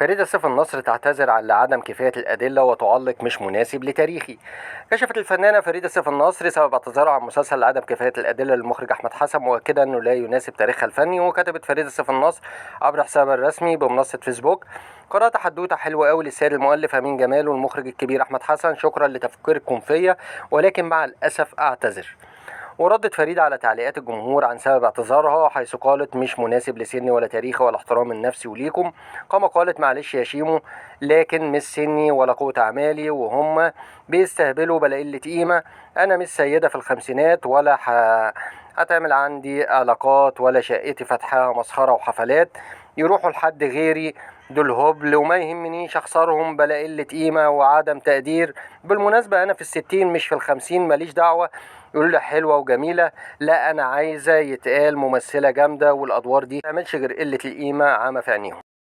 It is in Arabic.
فريدة سيف النصر تعتذر على عدم كفاية الأدلة وتعلق مش مناسب لتاريخي. كشفت الفنانة فريدة سيف النصر سبب اعتذارها عن مسلسل لعدم كفاية الأدلة للمخرج أحمد حسن، مؤكدة أنه لا يناسب تاريخها الفني. وكتبت فريدة سيف النصر عبر حسابها الرسمي بمنصة فيسبوك: قرأت حدوتة حلوة أوي للسيد المؤلف أمين جمال والمخرج الكبير أحمد حسن، شكرا لتفكيركم فيا، ولكن مع الأسف أعتذر. وردت فريدة على تعليقات الجمهور عن سبب اعتذارها، حيث قالت: مش مناسب لسني ولا تاريخي ولا احترام النفسي وليكم. كما قالت: معلش يا شيمو، لكن مش سني ولا قوة أعمالي وهم بيستهبلوا بلا قلة قيمة. أنا مش سيدة في الخمسينات ولا هتعمل عندي علاقات ولا شقتي فتحها مسخرة وحفلات يروحوا لحد غيري، دول هبل وما يهمنيش اخسرهم بلا قلة قيمة وعدم تقدير. بالمناسبة أنا في ال60 مش في ال50، ماليش دعوة. يقول لي حلوة وجميلة، لا أنا عايزة يتقال ممثلة جامدة، والأدوار دي متعملش غير قلة القيمة عامة في عينيهم.